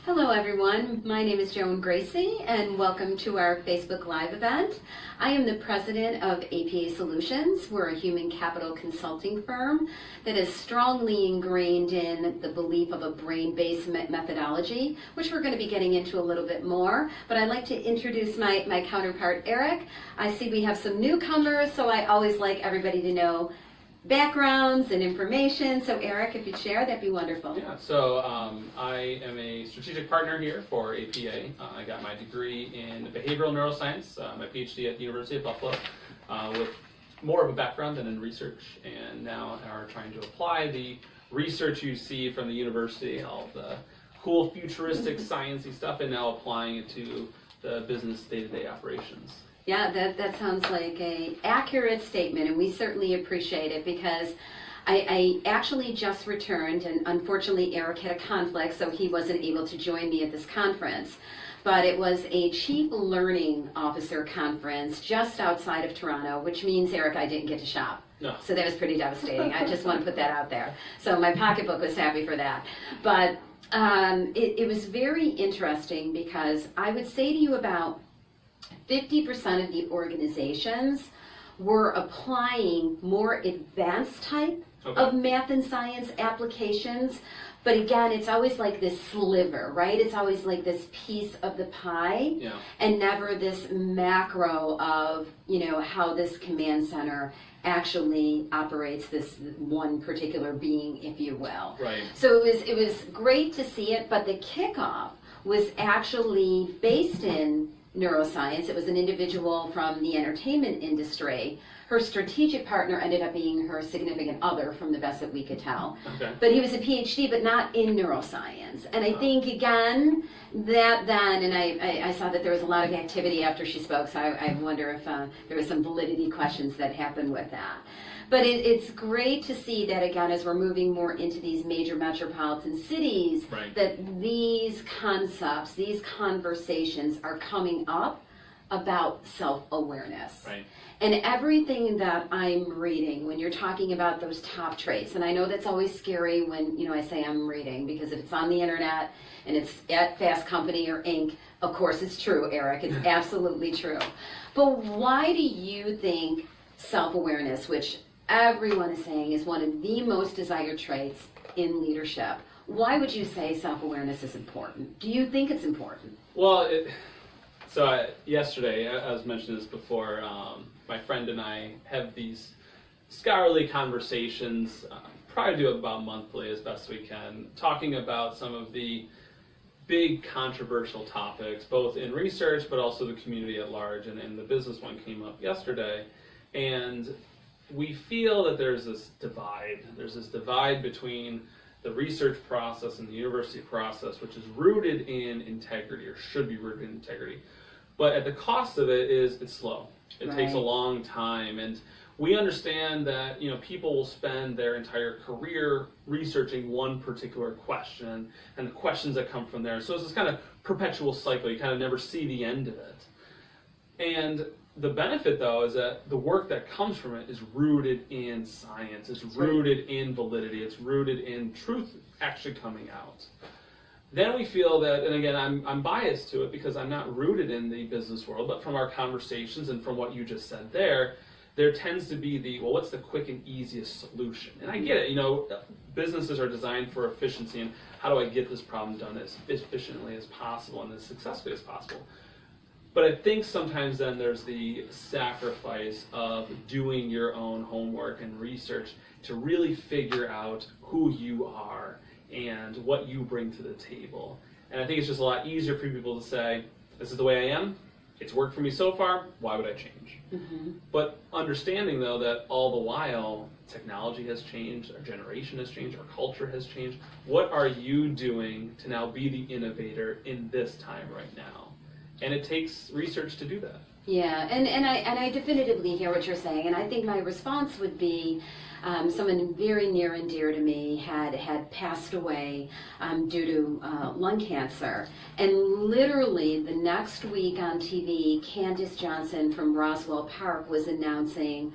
Hello everyone, my name is Joan Gracie and welcome to our Facebook Live event. I am the president of APA Solutions. We're a human capital consulting firm that is strongly ingrained in the belief of a brain-based methodology, which we're going to be getting into a little bit more. But I'd like to introduce my counterpart, Eric. I see we have some newcomers, so I always like everybody to know backgrounds and information. So Eric, if you'd share, that'd be wonderful. Yeah, so I am a strategic partner here for APA. I got my degree in behavioral neuroscience, my PhD at the University of Buffalo, with more of a background than in research, and now are trying to apply the research you see from the university, all the cool futuristic sciencey stuff, and now applying it to the business day-to-day operations. Yeah, that sounds like an accurate statement, and we certainly appreciate it because I actually just returned, and unfortunately Eric had a conflict, so he wasn't able to join me at this conference. But it was a Chief Learning Officer conference just outside of Toronto, which means, Eric, I didn't get to shop. No. So that was pretty devastating. I just want to put that out there. So my pocketbook was happy for that. But it was very interesting because I would say to you about 50% of the organizations were applying more advanced type of math and science applications. But again, it's always like this sliver, right? It's always like this piece of the pie, and never this macro of, how this command center actually operates, this one particular being, if you will. Right. So it was great to see it, but the kickoff was actually based in neuroscience. It was an individual from the entertainment industry. Her strategic partner ended up being her significant other, from the best that we could tell. Okay. But he was a PhD, but not in neuroscience. And I think, again, and I saw that there was a lot of activity after she spoke, so I wonder if there was some validity questions that happened with that. But it's great to see that, again, as we're moving more into these major metropolitan cities, that these concepts, these conversations are coming up about self-awareness. Right. And everything that I'm reading, when you're talking about those top traits, and I know that's always scary when I say I'm reading, because if it's on the internet and it's at Fast Company or Inc., of course it's true, Eric, it's absolutely true. But why do you think self-awareness, which everyone is saying is one of the most desired traits in leadership, why would you say self-awareness is important? Do you think it's important? Well, yesterday, I was mentioning this before, my friend and I have these scholarly conversations, probably do it about monthly as best we can, talking about some of the big controversial topics, both in research but also the community at large, and the business one came up yesterday. And we feel that there's this divide between the research process and the university process, which is rooted in integrity, or should be rooted in integrity. But at the cost of it is it's slow. It takes a long time, and we understand that people will spend their entire career researching one particular question and the questions that come from there. So it's this kind of perpetual cycle. You kind of never see the end of it. And the benefit, though, is that the work that comes from it is rooted in science. It's rooted in validity. It's rooted in truth actually coming out. Then we feel that, and again, I'm biased to it because I'm not rooted in the business world, but from our conversations and from what you just said there tends to be what's the quick and easiest solution? And I get it, businesses are designed for efficiency, and how do I get this problem done as efficiently as possible and as successfully as possible? But I think sometimes then there's the sacrifice of doing your own homework and research to really figure out who you are and what you bring to the table. And I think it's just a lot easier for people to say, this is the way I am, it's worked for me so far, why would I change? Mm-hmm. But understanding, though, that all the while technology has changed, our generation has changed, our culture has changed. What are you doing to now be the innovator in this time right now? And it takes research to do that. Yeah, and I definitively hear what you're saying, and I think my response would be, someone very near and dear to me had passed away due to lung cancer, and literally the next week on TV, Candace Johnson from Roswell Park was announcing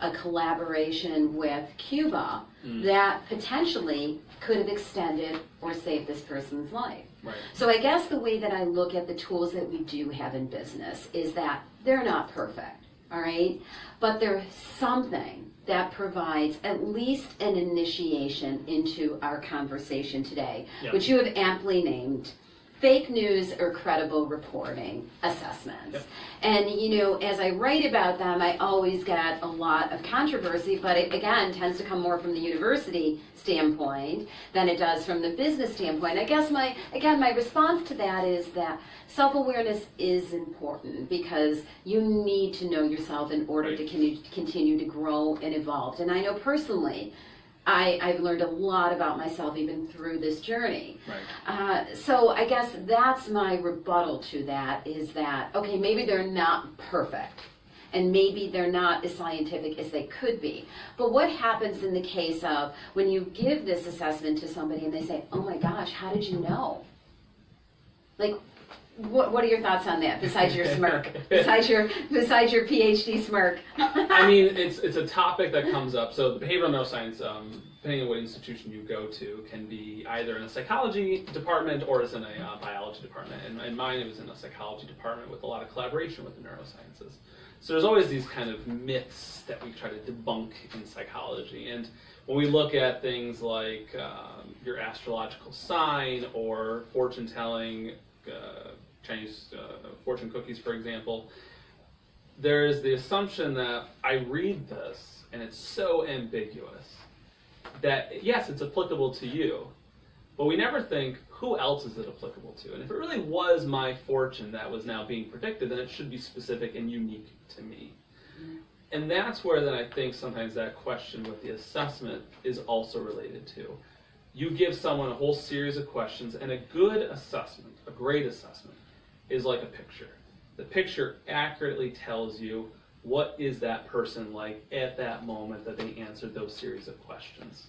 a collaboration with Cuba that potentially could have extended or saved this person's life. Right. So I guess the way that I look at the tools that we do have in business is that they're not perfect, all right? But they're something that provides at least an initiation into our conversation today, Yep. which you have amply named fake news or credible reporting assessments. Yep. And you know, as I write about them, I always get a lot of controversy, but it again tends to come more from the university standpoint than it does from the business standpoint. I guess my response to that is that self-awareness is important because you need to know yourself in order Right. to continue to grow and evolve. And I know personally, I've learned a lot about myself even through this journey. Right. So I guess that's my rebuttal to that is that, okay, maybe they're not perfect and maybe they're not as scientific as they could be. But what happens in the case of when you give this assessment to somebody and they say, oh my gosh, how did you know? Like, what are your thoughts on that besides your smirk, besides your PhD smirk? I mean, it's a topic that comes up. So the behavioral neuroscience, depending on what institution you go to, can be either in a psychology department or it's in a biology department. And in mine, it was in a psychology department with a lot of collaboration with the neurosciences. So there's always these kind of myths that we try to debunk in psychology. And when we look at things like your astrological sign or fortune telling, Chinese fortune cookies, for example, there is the assumption that I read this and it's so ambiguous that yes, it's applicable to you, but we never think who else is it applicable to. And if it really was my fortune that was now being predicted, then it should be specific and unique to me. And that's where then I think sometimes that question with the assessment is also related to. You give someone a whole series of questions, and a good assessment, a great assessment, is like a picture. The picture accurately tells you what is that person like at that moment that they answered those series of questions.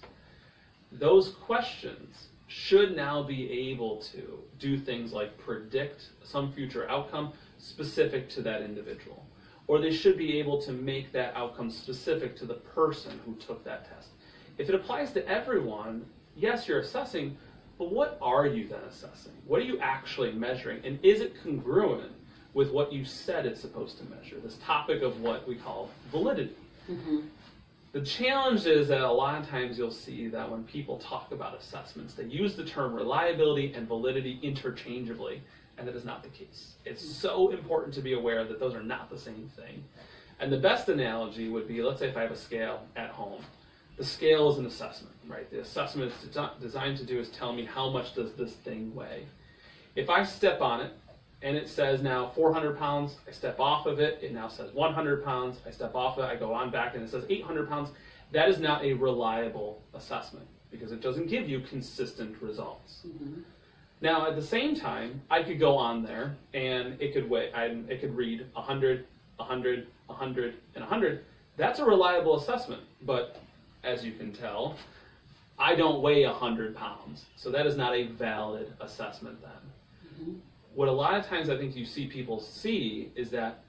Those questions should now be able to do things like predict some future outcome specific to that individual. Or they should be able to make that outcome specific to the person who took that test. If it applies to everyone, yes, you're assessing, but what are you then assessing? What are you actually measuring? And is it congruent with what you said it's supposed to measure? This topic of what we call validity. Mm-hmm. The challenge is that a lot of times you'll see that when people talk about assessments, they use the term reliability and validity interchangeably, and that is not the case. It's so important to be aware that those are not the same thing. And the best analogy would be, let's say if I have a scale at home. The scale is an assessment, right? The assessment is designed to do is tell me how much does this thing weigh. If I step on it and it says now 400 pounds, I step off of it, it now says 100 pounds, I step off of it, I go on back and it says 800 pounds, that is not a reliable assessment because it doesn't give you consistent results. Mm-hmm. Now at the same time, I could go on there and it could read 100, 100, 100, and 100. That's a reliable assessment, but as you can tell, I don't weigh 100 pounds, so that is not a valid assessment then. Mm-hmm. What a lot of times I think you see people see is that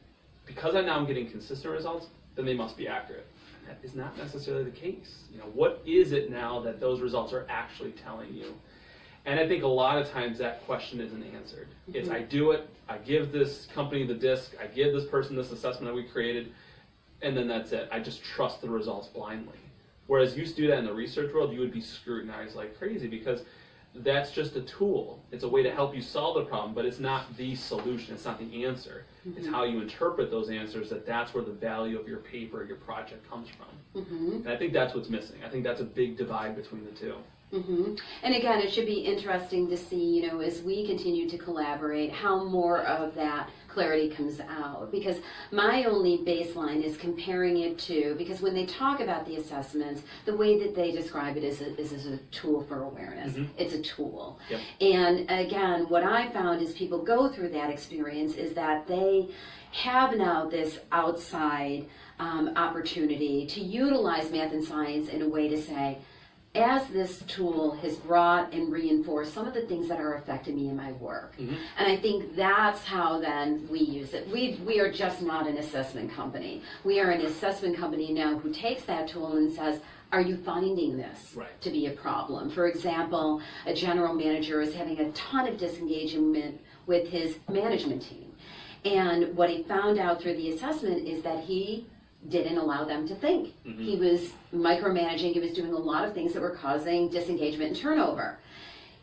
because I now am getting consistent results, then they must be accurate. That is not necessarily the case. You know, what is it now that those results are actually telling you? And I think a lot of times that question isn't answered. Mm-hmm. It's I do it, I give this company the disc, I give this person this assessment that we created, and then that's it. I just trust the results blindly. Whereas you used to do that in the research world, you would be scrutinized like crazy because that's just a tool. It's a way to help you solve the problem, but it's not the solution. It's not the answer. Mm-hmm. It's how you interpret those answers that's where the value of your paper, your project comes from. Mm-hmm. And I think that's what's missing. I think that's a big divide between the two. Mm-hmm. And again, it should be interesting to see, you know, as we continue to collaborate, how more of that clarity comes out. Because my only baseline is comparing it to, because when they talk about the assessments, the way that they describe it is a tool for awareness. Mm-hmm. It's a tool. Yep. And again, what I found is people go through that experience is that they have now this outside opportunity to utilize math and science in a way to say, as this tool has brought and reinforced some of the things that are affecting me in my work. And I think that's how then we use it. We are just not an assessment company. We are an assessment company now who takes that tool and says, are you finding this to be a problem? For example, a general manager is having a ton of disengagement with his management team. And what he found out through the assessment is that he didn't allow them to think. He was micromanaging, he was doing a lot of things that were causing disengagement and turnover.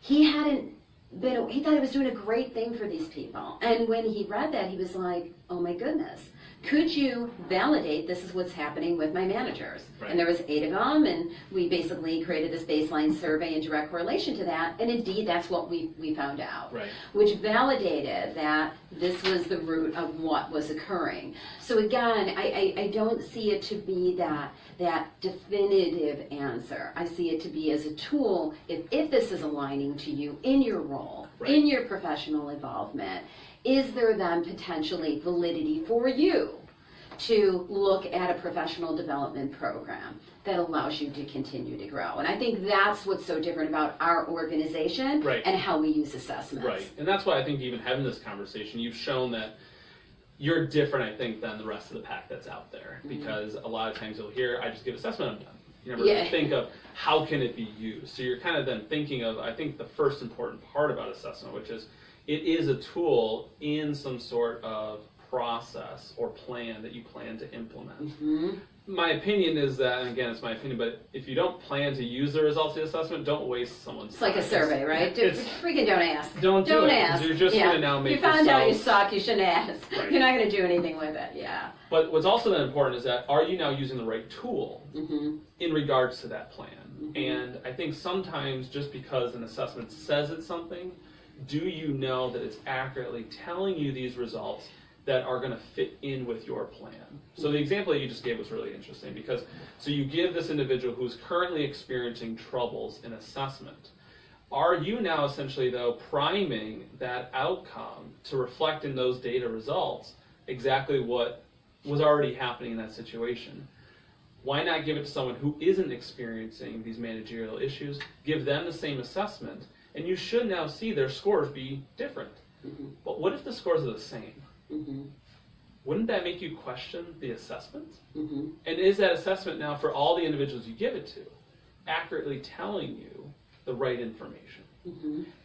He thought he was doing a great thing for these people. And when he read that, he was like, oh my goodness, could you validate this is what's happening with my managers? And there was 8 of them, and we basically created this baseline survey in direct correlation to that, and indeed that's what we found out, which validated that this was the root of what was occurring. So again, I don't see it to be that definitive answer. I see it to be as a tool, if this is aligning to you in your role, in your professional involvement, is there then potentially validity for you to look at a professional development program that allows you to continue to grow? And I think that's what's so different about our organization and how we use assessments. And that's why I think even having this conversation, you've shown that you're different, I think, than the rest of the pack that's out there. Because a lot of times you'll hear, I just give assessment, I'm done. You never really think of how can it be used. So you're kind of then thinking of, I think, the first important part about assessment, which is it is a tool in some sort of process or plan that you plan to implement. My opinion is that, and again, it's my opinion, but if you don't plan to use the results of the assessment, don't waste someone's time. It's like a survey, right? Freaking don't ask. Don't do it, ask. You're just going to now make yourself... You found out you suck, you shouldn't ask. You're not going to do anything with it, But what's also then important is that, are you now using the right tool in regards to that plan? And I think sometimes just because an assessment says it's something, do you know that it's accurately telling you these results that are going to fit in with your plan? So the example that you just gave was really interesting because, so you give this individual who's currently experiencing troubles in assessment. Are you now essentially, though, priming that outcome to reflect in those data results exactly what was already happening in that situation? Why not give it to someone who isn't experiencing these managerial issues, give them the same assessment, and you should now see their scores be different. But what if the scores are the same? Wouldn't that make you question the assessment? And is that assessment now, for all the individuals you give it to, accurately telling you the right information?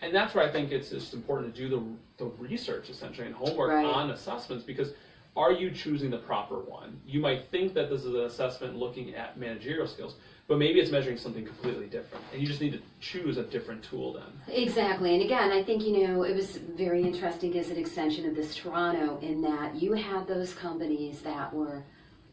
And that's where I think it's just important to do the research, essentially, and homework on assessments, because are you choosing the proper one? You might think that this is an assessment looking at managerial skills, but maybe it's measuring something completely different, and you just need to choose a different tool then. Exactly, and again, I think, it was very interesting as an extension of this Toronto in that you had those companies that were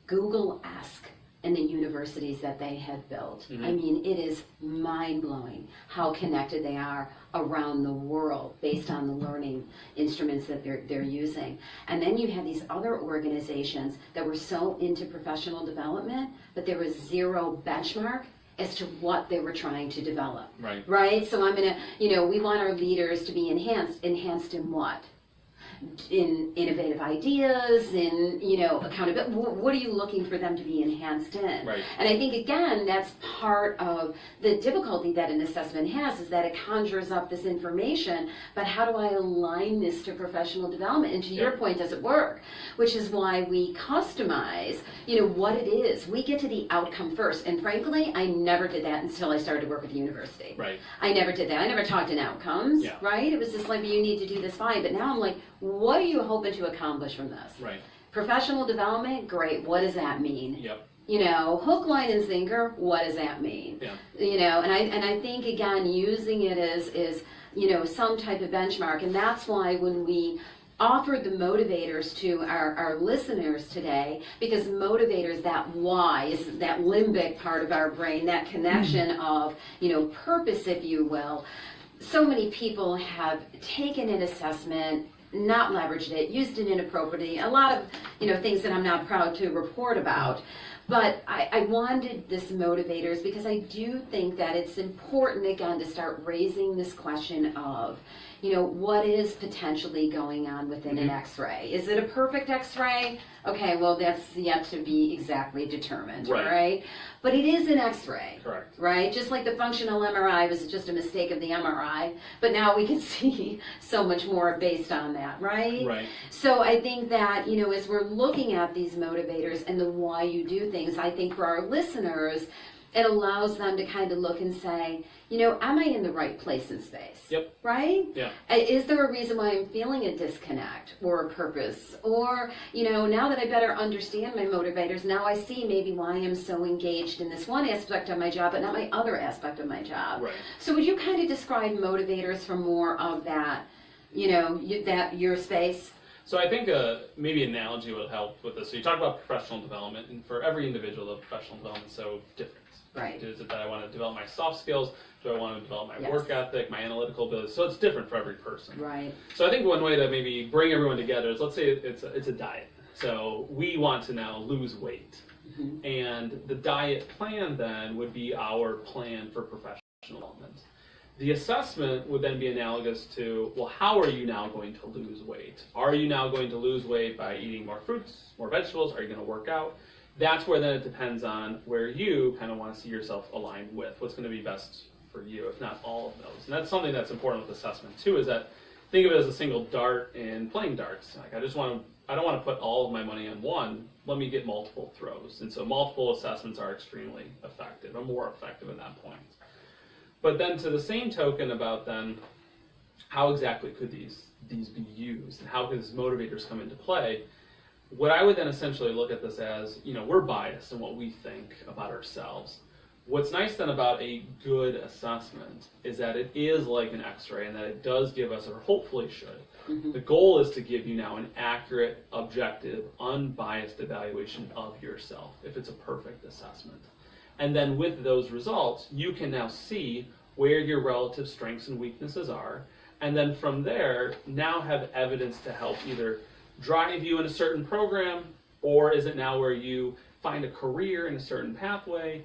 Google-esque in the universities that they had built. I mean, it is mind-blowing how connected they are around the world based on the learning instruments that they're using. And then you had these other organizations that were so into professional development, but there was zero benchmark as to what they were trying to develop. Right? So I'm gonna, we want our leaders to be enhanced in what? In innovative ideas, in accountability. What are you looking for them to be enhanced in? And I think again that's part of the difficulty that an assessment has, is that it conjures up this information, but how do I align this to professional development? And to your point, does it work? Which is why we customize what it is. We get to the outcome first, and frankly I never did that until I started to work at the university. I never did that. I never talked in outcomes. It was just like, you need to do this, fine. But now I'm like, what are you hoping to accomplish from this? Professional development, great. What does that mean? Hook, line, and sinker. What does that mean? And I think again, using it as some type of benchmark, and that's why when we offered the motivators to our listeners today, because motivators, that why is that limbic part of our brain, that connection of purpose, if you will. So many people have taken an assessment, not leveraged it, used it inappropriately, a lot of things that I'm not proud to report about. But I wanted this motivators because I do think that it's important, again, to start raising this question of, what is potentially going on within an x-ray? Is it a perfect x-ray? Okay, well, that's yet to be exactly determined, right? But it is an x-ray. Correct. Right? Just like the functional MRI was just a mistake of the MRI, but now we can see so much more based on that, right? Right. So I think that, as we're looking at these motivators and the why you do things, I think for our listeners, it allows them to kind of look and say, am I in the right place in space? Yep. Right? Yeah. Is there a reason why I'm feeling a disconnect or a purpose? Or, now that I better understand my motivators, now I see maybe why I'm so engaged in this one aspect of my job, but not my other aspect of my job. Right. So would you kind of describe motivators for more of that, that your space? So I think maybe an analogy would help with this. So you talk about professional development, and for every individual, the professional development is so different. Right. Is it that I want to develop my soft skills? Do I want to develop my Yes. work ethic, my analytical ability? So it's different for every person. Right. So I think one way to maybe bring everyone together is, let's say it's a diet. So we want to now lose weight. Mm-hmm. And the diet plan then would be our plan for professional development. The assessment would then be analogous to, well, how are you now going to lose weight? Are you now going to lose weight by eating more fruits, more vegetables? Are you going to work out? That's where then it depends on where you kind of want to see yourself aligned with, what's going to be best for you, if not all of those. And that's something that's important with assessment too, is that think of it as a single dart in playing darts. Like I don't want to put all of my money on one. Let me get multiple throws. And so multiple assessments are extremely effective, or more effective at that point. But then to the same token about then, how exactly could these be used, and how could these motivators come into play? What I would then essentially look at this as, we're biased in what we think about ourselves. What's nice then about a good assessment is that it is like an x-ray, and that it does give us, or hopefully should. Mm-hmm. The goal is to give you now an accurate, objective, unbiased evaluation of yourself, if it's a perfect assessment. And then with those results, you can now see where your relative strengths and weaknesses are, and then from there, now have evidence to help either drive you in a certain program, or is it now where you find a career in a certain pathway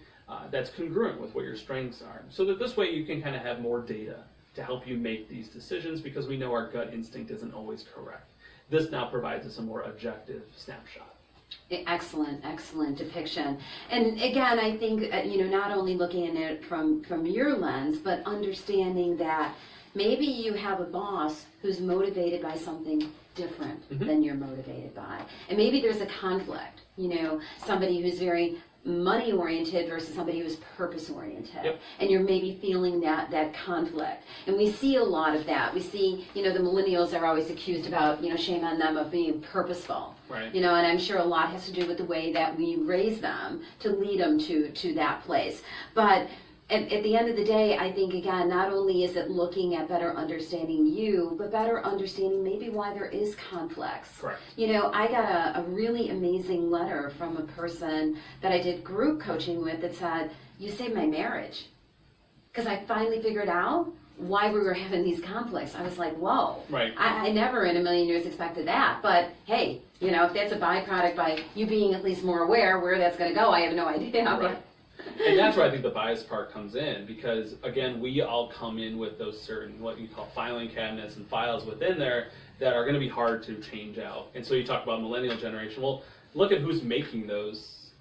that's congruent with what your strengths are, so that this way you can kind of have more data to help you make these decisions, because we know our gut instinct isn't always correct. This now provides us a more objective snapshot. Excellent depiction. And again, I think, not only looking at it from your lens, but understanding that maybe you have a boss who's motivated by something different mm-hmm. than you're motivated by. And maybe there's a conflict, somebody who's very money oriented versus somebody who's purpose oriented. Yep. And you're maybe feeling that conflict. And we see a lot of that. We see, the millennials are always accused about, shame on them, of being purposeful. Right. And I'm sure a lot has to do with the way that we raise them to lead them to that place. But at the end of the day, I think, again, not only is it looking at better understanding you, but better understanding maybe why there is conflicts. Correct. I got a really amazing letter from a person that I did group coaching with that said, you saved my marriage. Because I finally figured out why we were having these conflicts. I was like, whoa. Right. I never in a million years expected that. But hey, if that's a byproduct by you being at least more aware where that's going to go, I have no idea. Right. And that's where I think the bias part comes in, because again, we all come in with those certain, what you call filing cabinets and files within there that are going to be hard to change out. And so you talk about millennial generation. Well, look at who's making those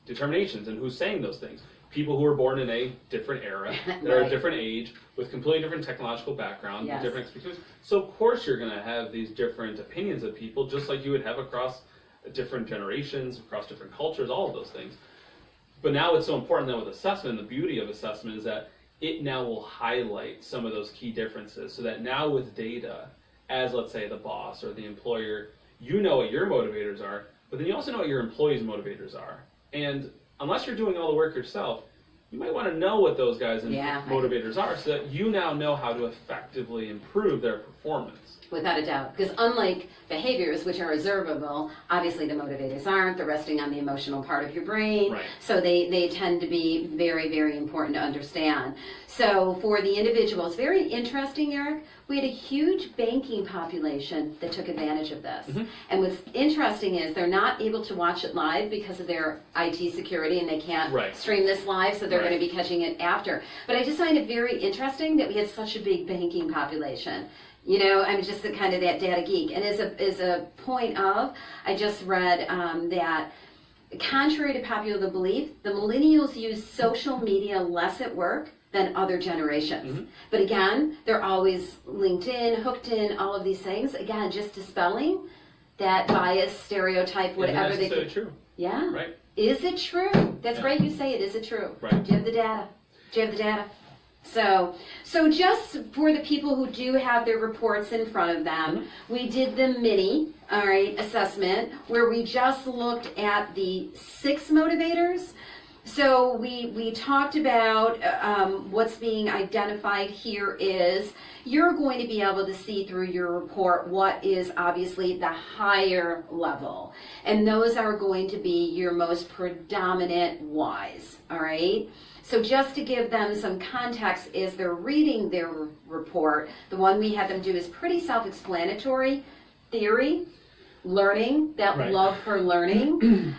determinations and who's saying those things. People who were born in a different era, that Right. are a different age, with completely different technological background, Yes. different experiences. So of course you're going to have these different opinions of people, just like you would have across different generations, across different cultures, all of those things. But now it's so important then with assessment, the beauty of assessment is that it now will highlight some of those key differences, so that now with data, as let's say the boss or the employer, you know what your motivators are, but then you also know what your employees' motivators are. And unless you're doing all the work yourself, you might want to know what those guys and Yeah. motivators are so that you now know how to effectively improve their performance. Without a doubt. Because unlike behaviors, which are observable, obviously the motivators aren't. They're resting on the emotional part of your brain. Right. So they tend to be very, very important to understand. So for the individuals, very interesting, Eric, we had a huge banking population that took advantage of this. Mm-hmm. And what's interesting is they're not able to watch it live because of their IT security and they can't Right. stream this live, so they're Right. going to be catching it after. But I just find it very interesting that we had such a big banking population. You know, I'm just a kind of that data geek. And as a point of, I just read that contrary to popular belief, the millennials use social media less at work than other generations. Mm-hmm. But again, they're always linked in, hooked in, all of these things. Again, just dispelling that bias, stereotype, whatever Isn't they that could. true? Yeah. Right. Is it true? That's Yeah. great you say it. Is it true? Right. Do you have the data? Do you have the data? So just for the people who do have their reports in front of them, we did the mini, all right, assessment where we just looked at the 6 motivators. So we talked about what's being identified here is you're going to be able to see through your report what is obviously the higher level. And those are going to be your most predominant whys, all right? So just to give them some context as they're reading their report, the one we had them do is pretty self-explanatory. Theory, learning, that Right. love for learning.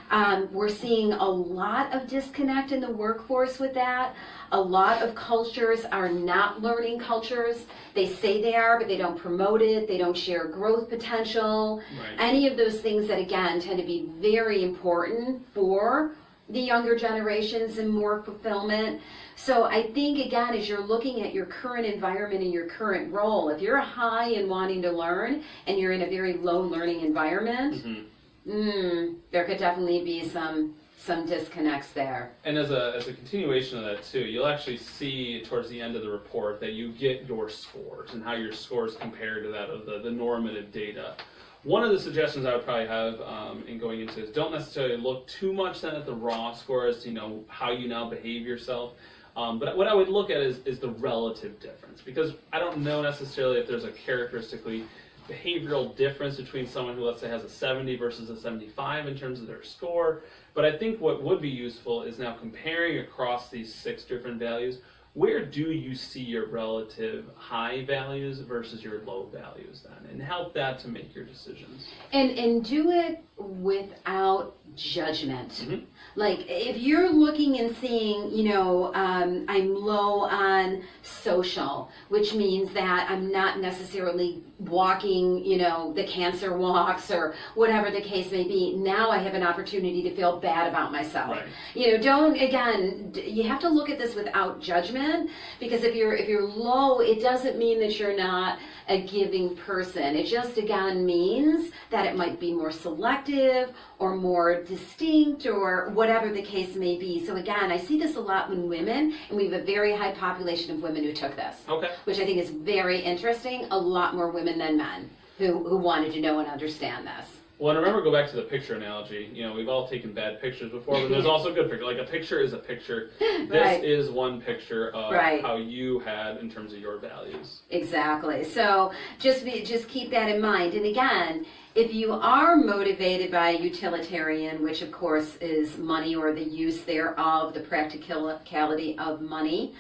We're seeing a lot of disconnect in the workforce with that. A lot of cultures are not learning cultures. They say they are, but they don't promote it. They don't share growth potential. Right. Any of those things that, again, tend to be very important for the younger generations and more fulfillment. So I think, again, as you're looking at your current environment and your current role, if you're high in wanting to learn and you're in a very low learning environment, there could definitely be some disconnects there. And as a continuation of that too, you'll actually see towards the end of the report that you get your scores and how your scores compare to that of the normative data. One of the suggestions I would probably have in going into this, don't necessarily look too much then at the raw scores, you know, how you now behave yourself. But what I would look at is the relative difference, because I don't know necessarily if there's a characteristically behavioral difference between someone who, let's say, has a 70 versus a 75 in terms of their score. But I think what would be useful is now comparing across these 6 different values. Where do you see your relative high values versus your low values then? And help that to make your decisions. And do it without judgment. Mm-hmm. Like if you're looking and seeing, you know, I'm low on social, which means that I'm not necessarily walking, you know, the cancer walks or whatever the case may be. Now I have an opportunity to feel bad about myself. Right. You know, you have to look at this without judgment, because if you're low, it doesn't mean that you're not a giving person. It just, again, means that it might be more selective or more distinct or whatever the case may be. So again, I see this a lot in women, and we have a very high population of women who took this, Okay. which I think is very interesting. A lot more women than men who wanted to know and understand this. Well, and remember, go back to the picture analogy. You know, we've all taken bad pictures before, but there's also good pictures. Like a picture is a picture. This Right. is one picture of Right. how you had in terms of your values. Exactly. So just keep that in mind. And again, if you are motivated by utilitarian, which of course is money or the use thereof, the practicality of money,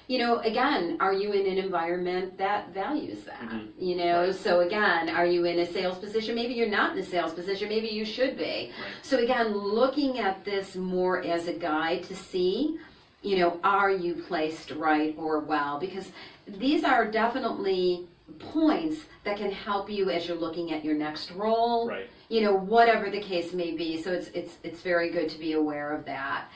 you know, again, are you in an environment that values that? Mm-hmm. You know, Right. so again, are you in a sales position? Maybe you're not in a sales position. Maybe you should be. Right. So again, looking at this more as a guide to see, you know, are you placed right or well? Because these are definitely points that can help you as you're looking at your next role. Right. You know, whatever the case may be. So it's very good to be aware of that.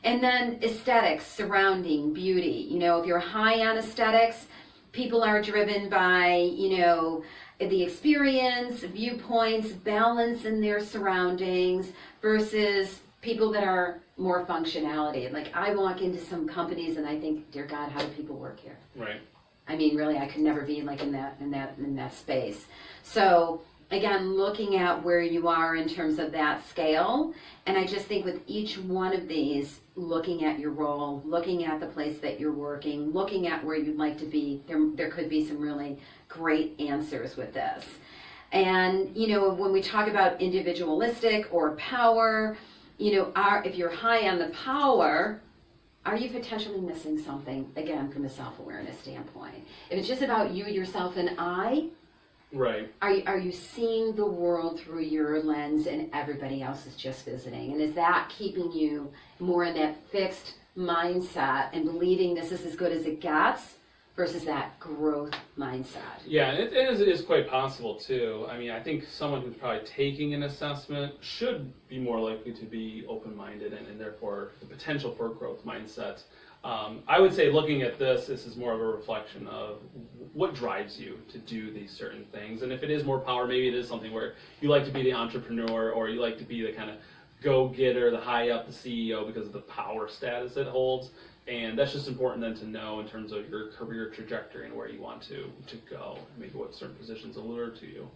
And then aesthetics, surrounding, beauty. You know, if you're high on aesthetics, people are driven by, you know, the experience, viewpoints, balance in their surroundings versus people that are more functionality. Like I walk into some companies and I think, dear God, how do people work here? Right. I mean, really, I could never be like in that space. So again, looking at where you are in terms of that scale. And I just think with each one of these, looking at your role, looking at the place that you're working, looking at where you'd like to be, there could be some really great answers with this. And, you know, when we talk about individualistic or power, you know, if you're high on the power, are you potentially missing something, again, from a self-awareness standpoint? If it's just about you, yourself, and I, right. Are you seeing the world through your lens and everybody else is just visiting? And is that keeping you more in that fixed mindset and believing this is as good as it gets versus that growth mindset? Yeah, and it is quite possible too. I mean, I think someone who's probably taking an assessment should be more likely to be open-minded and therefore the potential for a growth mindset. I would say looking at this is more of a reflection of what drives you to do these certain things. And if it is more power, maybe it is something where you like to be the entrepreneur or you like to be the kind of go-getter, the high up, the CEO because of the power status it holds. And that's just important then to know in terms of your career trajectory and where you want to go, maybe what certain positions allure to you.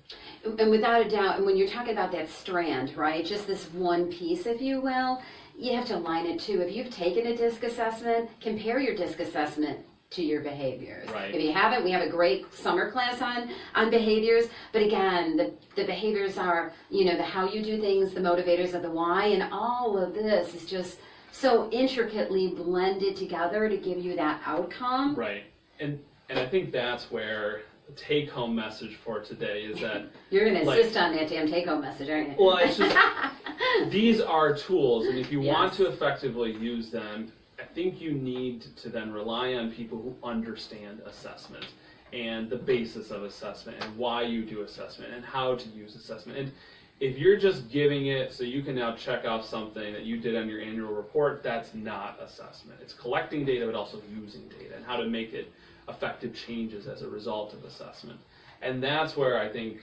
And without a doubt, and when you're talking about that strand, right, just this one piece, if you will, you have to align it too. If you've taken a DISC assessment, compare your DISC assessment to your behaviors. Right. If you haven't, we have a great summer class on behaviors. But again, the behaviors are, you know, the how you do things, the motivators of the why, and all of this is just so intricately blended together to give you that outcome. Right. And I think that's where the take-home message for today is that you're going to insist on that damn take-home message, aren't you? Well, it's just these are tools, and if you Yes. want to effectively use them, I think you need to then rely on people who understand assessment and the basis of assessment and why you do assessment and how to use assessment. And if you're just giving it so you can now check off something that you did on your annual report, that's not assessment. It's collecting data, but also using data and how to make it effective changes as a result of assessment. And that's where I think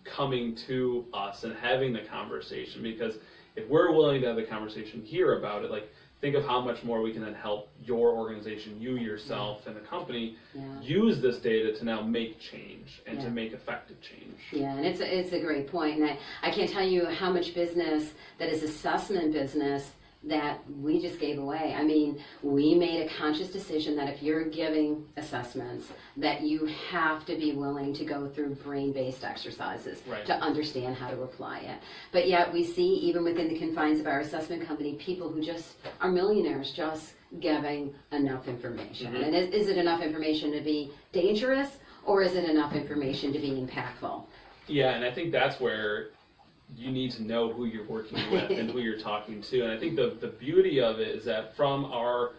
coming to us and having the conversation, because if we're willing to have the conversation here about it, like think of how much more we can then help your organization, you yourself, and the company use this data to now make change and to make effective change. Yeah, and it's a great point. And I can't tell you how much business that is assessment business that we just gave away. I mean, we made a conscious decision that if you're giving assessments, that you have to be willing to go through brain-based exercises to understand how to apply it. But yet we see, even within the confines of our assessment company, people who just are millionaires just giving enough information. And is it enough information to be dangerous, or is it enough information to be impactful? Yeah, and I think that's where you need to know who you're working with and who you're talking to. And I think the beauty of it is that from our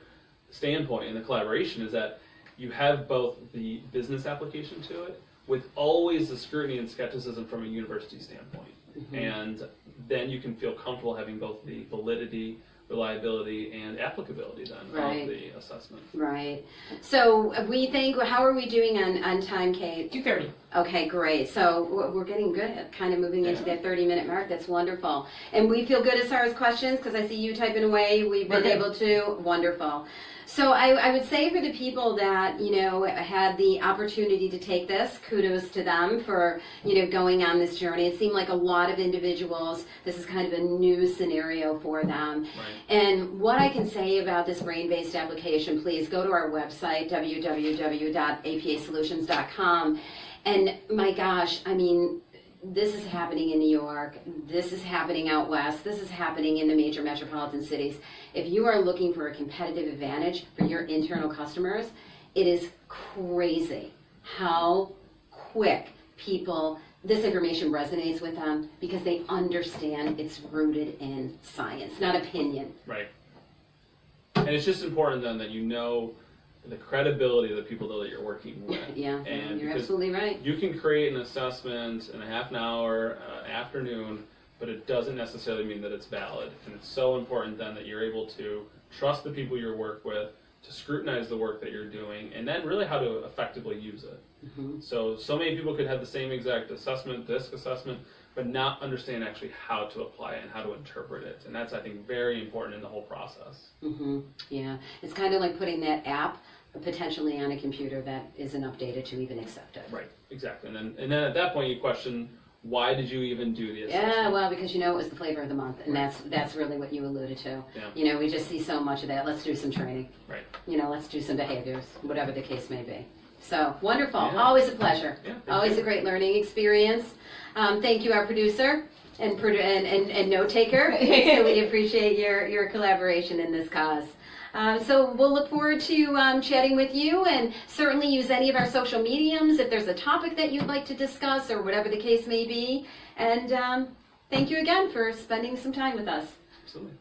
standpoint in the collaboration is that you have both the business application to it with always the scrutiny and skepticism from a university standpoint. And then you can feel comfortable having both the validity, reliability, and applicability then of the assessment. Right. So we think, how are we doing on time, Kate? 2:30. Okay, great. So we're getting good at kind of moving into that 30-minute mark. That's wonderful. And we feel good as far as questions, because I see you typing away. We've been able to. Wonderful. So I would say for the people that, you know, had the opportunity to take this, kudos to them for, you know, going on this journey. It seemed like a lot of individuals, this is kind of a new scenario for them. And what I can say about this brain-based application, please go to our website, www.apasolutions.com. And my gosh, I mean, this is happening in New York, this is happening out west, this is happening in the major metropolitan cities. If you are looking for a competitive advantage for your internal customers, it is crazy how quick this information resonates with them, because they understand it's rooted in science, not opinion. Right. And it's just important then that you know the credibility of the people that you're working with. And you're absolutely right. You can create an assessment in a half an hour, afternoon, but it doesn't necessarily mean that it's valid. And it's so important then that you're able to trust the people you work with, to scrutinize the work that you're doing, and then really how to effectively use it. So many people could have the same exact assessment, DISC assessment, but not understand actually how to apply it and how to interpret it. And that's, I think, very important in the whole process. Yeah, it's kind of like putting that app potentially on a computer that isn't updated to even accept it. Right, exactly. And then at that point you question, why did you even do the assessment? Yeah, well, because it was the flavor of the month, and that's really what you alluded to. Yeah. We just see so much of that. Let's do some training. Right. Let's do some behaviors, whatever the case may be. So wonderful. Yeah. Always a pleasure. Yeah, Always you. a great learning experience. Thank you, our producer and note taker. So we appreciate your collaboration in this cause. So we'll look forward to chatting with you, and certainly use any of our social mediums if there's a topic that you'd like to discuss or whatever the case may be. And thank you again for spending some time with us. Absolutely.